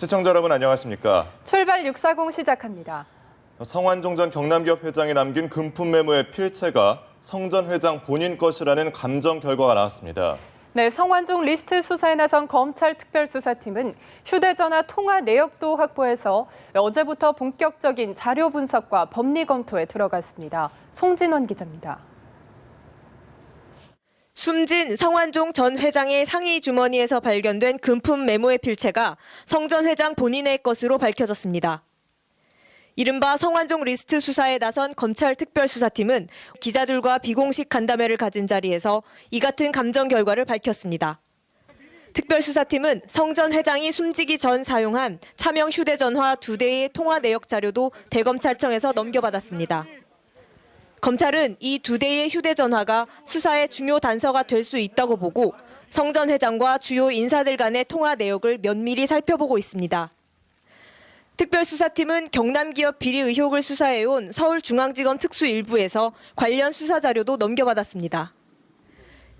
시청자 여러분 안녕하십니까? 출발 640 시작합니다. 성완종 전 경남기업 회장이 남긴 금품 메모의 필체가 성 전 회장 본인 것이라는 감정 결과가 나왔습니다. 네, 성완종 리스트 수사에 나선 검찰 특별수사팀은 휴대전화 통화 내역도 확보해서 어제부터 본격적인 자료 분석과 법리 검토에 들어갔습니다. 송진원 기자입니다. 숨진 성완종 전 회장의 상의 주머니에서 발견된 금품 메모의 필체가 성 전 회장 본인의 것으로 밝혀졌습니다. 이른바 성완종 리스트 수사에 나선 검찰 특별수사팀은 기자들과 비공식 간담회를 가진 자리에서 이 같은 감정 결과를 밝혔습니다. 특별수사팀은 성 전 회장이 숨지기 전 사용한 차명 휴대전화 2대의 통화 내역 자료도 대검찰청에서 넘겨받았습니다. 검찰은 이 2대의 휴대전화가 수사의 중요 단서가 될 수 있다고 보고 성 전 회장과 주요 인사들 간의 통화 내역을 면밀히 살펴보고 있습니다. 특별수사팀은 경남기업 비리 의혹을 수사해온 서울중앙지검 특수일부에서 관련 수사 자료도 넘겨받았습니다.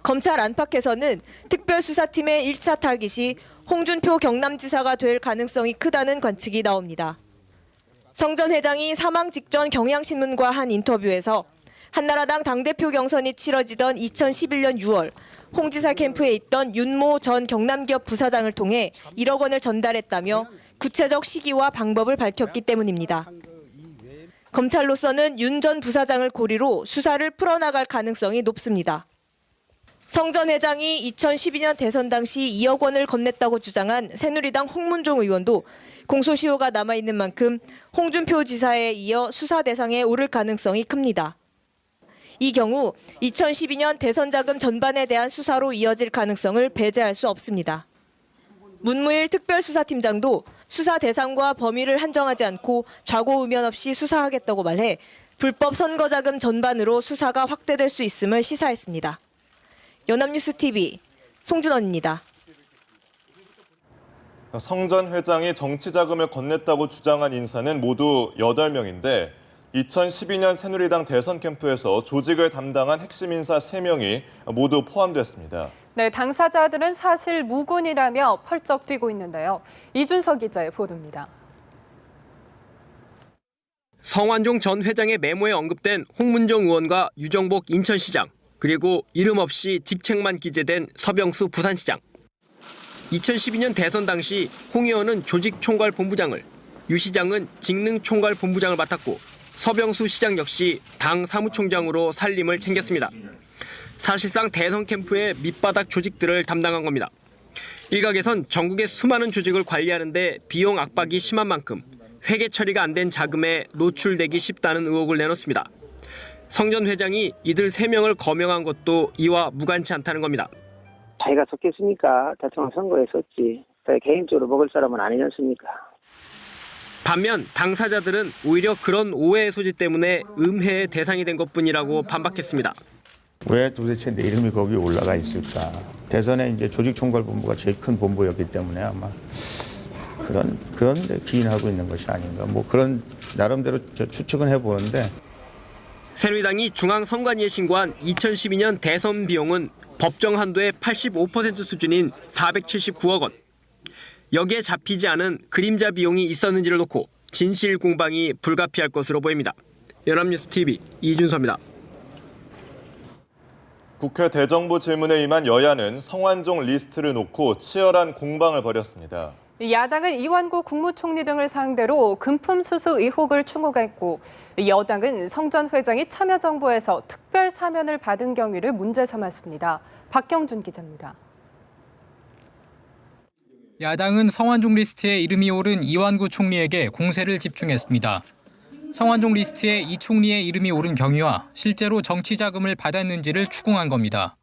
검찰 안팎에서는 특별수사팀의 1차 타깃이 홍준표 경남지사가 될 가능성이 크다는 관측이 나옵니다. 성 전 회장이 사망 직전 경향신문과 한 인터뷰에서 한나라당 당대표 경선이 치러지던 2011년 6월 홍 지사 캠프에 있던 윤모 전 경남기업 부사장을 통해 1억 원을 전달했다며 구체적 시기와 방법을 밝혔기 때문입니다. 검찰로서는 윤 전 부사장을 고리로 수사를 풀어나갈 가능성이 높습니다. 성 전 회장이 2012년 대선 당시 2억 원을 건넸다고 주장한 새누리당 홍문종 의원도 공소시효가 남아있는 만큼 홍준표 지사에 이어 수사 대상에 오를 가능성이 큽니다. 이 경우 2012년 대선 자금 전반에 대한 수사로 이어질 가능성을 배제할 수 없습니다. 문무일 특별수사팀장도 수사 대상과 범위를 한정하지 않고 좌고우면 없이 수사하겠다고 말해 불법 선거자금 전반으로 수사가 확대될 수 있음을 시사했습니다. 연합뉴스TV 송진원입니다. 성 전 회장이 정치자금을 건넸다고 주장한 인사는 모두 8명인데 2012년 새누리당 대선 캠프에서 조직을 담당한 핵심 인사 3명이 모두 포함됐습니다. 네, 당사자들은 사실 무근이라며 펄쩍 뛰고 있는데요. 이준석 기자의 보도입니다. 성완종 전 회장의 메모에 언급된 홍문종 의원과 유정복 인천시장, 그리고 이름 없이 직책만 기재된 서병수 부산시장. 2012년 대선 당시 홍 의원은 조직총괄본부장을, 유 시장은 직능총괄본부장을 맡았고 서병수 시장 역시 당 사무총장으로 살림을 챙겼습니다. 사실상 대선 캠프의 밑바닥 조직들을 담당한 겁니다. 일각에선 전국의 수많은 조직을 관리하는 데 비용 압박이 심한 만큼 회계 처리가 안 된 자금에 노출되기 쉽다는 의혹을 내놓습니다. 성 전 회장이 이들 3명을 거명한 것도 이와 무관치 않다는 겁니다. 자기가 속했으니까 대통령 선거에 썼지. 개인적으로 먹을 사람은 아니지 않습니까? 반면 당사자들은 오히려 그런 오해의 소지 때문에 음해의 대상이 된 것뿐이라고 반박했습니다. 왜 도대체 내 이름이 거기 올라가 있을까? 대선에 이제 조직총괄본부가 제일 큰 본부였기 때문에 아마 그런 데 기인하고 있는 것이 아닌가. 뭐 그런 나름대로 추측은 해보는데. 새누리당이 중앙선관위에 신고한 2012년 대선 비용은 법정 한도의 85% 수준인 479억 원. 여기에 잡히지 않은 그림자 비용이 있었는지를 놓고 진실 공방이 불가피할 것으로 보입니다. 연합뉴스TV 이준서입니다. 국회 대정부 질문에 임한 여야는 성완종 리스트를 놓고 치열한 공방을 벌였습니다. 야당은 이완구 국무총리 등을 상대로 금품 수수 의혹을 추궁했고 여당은 성 전 회장이 참여정부에서 특별 사면을 받은 경위를 문제 삼았습니다. 박경준 기자입니다. 야당은 성완종 리스트에 이름이 오른 이완구 총리에게 공세를 집중했습니다. 성완종 리스트에 이 총리의 이름이 오른 경위와 실제로 정치 자금을 받았는지를 추궁한 겁니다.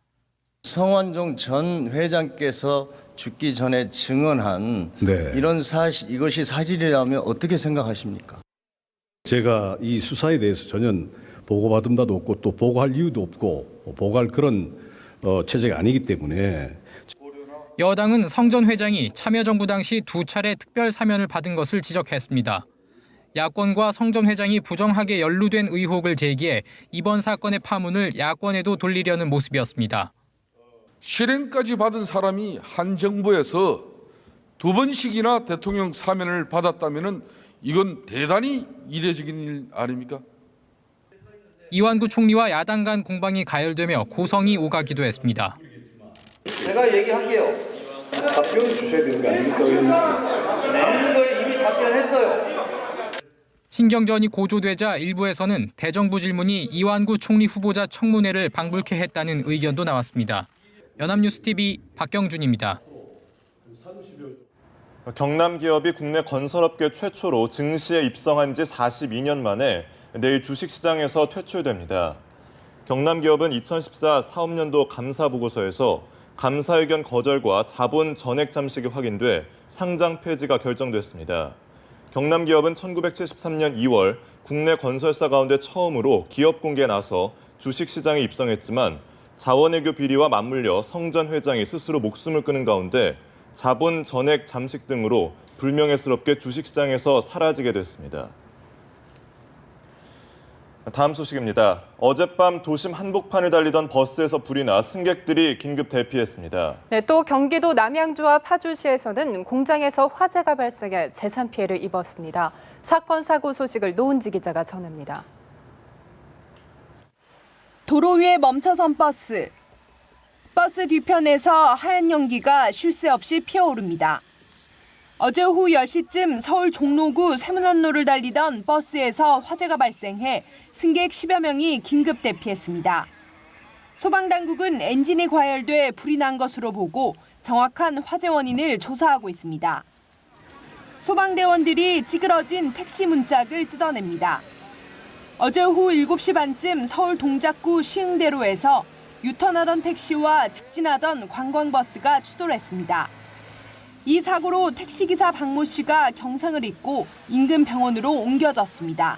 성완종 전 회장께서 죽기 전에 증언한 이런 사실, 이것이 사실이라면 어떻게 생각하십니까? 제가 이 수사에 대해서 전혀 보고받은 바도 없고 또 보고할 이유도 없고 보고할 그런 체제가 아니기 때문에. 여당은 성 전 회장이 참여정부 당시 2차례 특별 사면을 받은 것을 지적했습니다. 야권과 성 전 회장이 부정하게 연루된 의혹을 제기해 이번 사건의 파문을 야권에도 돌리려는 모습이었습니다. 실행까지 받은 사람이 한 정부에서 2번씩이나 대통령 사면을 받았다면은 이건 대단히 이례적인 일 아닙니까? 이완구 총리와 야당 간 공방이 가열되며 고성이 오가기도 했습니다. 제가 얘기할게요. 답변 주셔야 되는 거 아닙니까? 남는 거에 이미 답변했어요. 신경전이 고조되자 일부에서는 대정부 질문이 이완구 총리 후보자 청문회를 방불케 했다는 의견도 나왔습니다. 연합뉴스TV 박경준입니다. 경남 기업이 국내 건설업계 최초로 증시에 입성한 지 42년 만에 내일 주식시장에서 퇴출됩니다. 경남 기업은 2014 사업년도 감사보고서에서 감사 의견 거절과 자본 전액 잠식이 확인돼 상장 폐지가 결정됐습니다. 경남 기업은 1973년 2월 국내 건설사 가운데 처음으로 기업 공개에 나서 주식시장에 입성했지만 자원외교 비리와 맞물려 성 전 회장이 스스로 목숨을 끊은 가운데 자본 전액 잠식 등으로 불명예스럽게 주식시장에서 사라지게 됐습니다. 다음 소식입니다. 어젯밤 도심 한복판을 달리던 버스에서 불이 나 승객들이 긴급 대피했습니다. 네, 또 경기도 남양주와 파주시에서는 공장에서 화재가 발생해 재산 피해를 입었습니다. 사건 사고 소식을 노은지 기자가 전합니다. 도로 위에 멈춰선 버스. 버스 뒤편에서 하얀 연기가 쉴 새 없이 피어오릅니다. 어제 오후 10시쯤 서울 종로구 세문안로를 달리던 버스에서 화재가 발생해 승객 10여 명이 긴급 대피했습니다. 소방당국은 엔진이 과열돼 불이 난 것으로 보고 정확한 화재 원인을 조사하고 있습니다. 소방대원들이 찌그러진 택시 문짝을 뜯어냅니다. 어제 오후 7시 반쯤 서울 동작구 시흥대로에서 유턴하던 택시와 직진하던 관광버스가 추돌했습니다. 이 사고로 택시기사 박모 씨가 경상을 입고 인근 병원으로 옮겨졌습니다.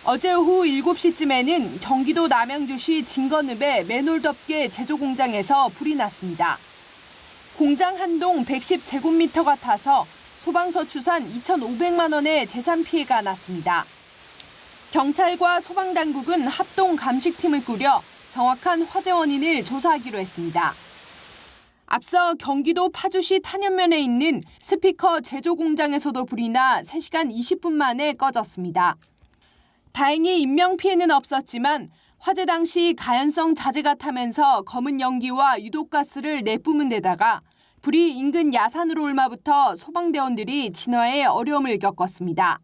어제 오후 7시쯤에는 경기도 남양주시 진건읍의 맨홀덮개 제조공장에서 불이 났습니다. 공장 한 동 110제곱미터가 타서 소방서 추산 2,500만 원의 재산 피해가 났습니다. 경찰과 소방당국은 합동 감식팀을 꾸려 정확한 화재 원인을 조사하기로 했습니다. 앞서 경기도 파주시 탄현면에 있는 스피커 제조 공장에서도 불이 나 3시간 20분 만에 꺼졌습니다. 다행히 인명피해는 없었지만 화재 당시 가연성 자재가 타면서 검은 연기와 유독가스를 내뿜은 데다가 불이 인근 야산으로 올마부터 소방대원들이 진화에 어려움을 겪었습니다.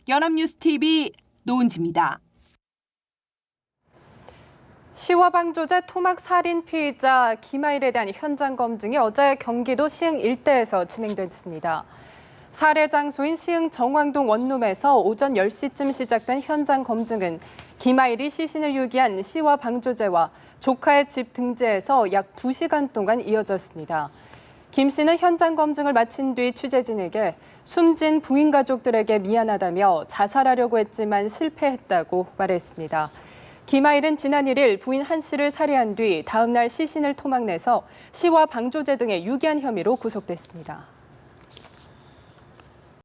연합뉴스TV 노은지입니다. 시화방조제 토막 살인 피의자 김하일에 대한 현장 검증이 어제 경기도 시흥 일대에서 진행됐습니다. 살해 장소인 시흥 정왕동 원룸에서 오전 10시쯤 시작된 현장 검증은 김하일이 시신을 유기한 시화방조제와 조카의 집 등지에서 약 2시간 동안 이어졌습니다. 김 씨는 현장 검증을 마친 뒤 취재진에게 숨진 부인 가족들에게 미안하다며 자살하려고 했지만 실패했다고 말했습니다. 김하일은 지난 1일 부인 한 씨를 살해한 뒤 다음 날 시신을 토막내서 시화방조제 등의 유기한 혐의로 구속됐습니다.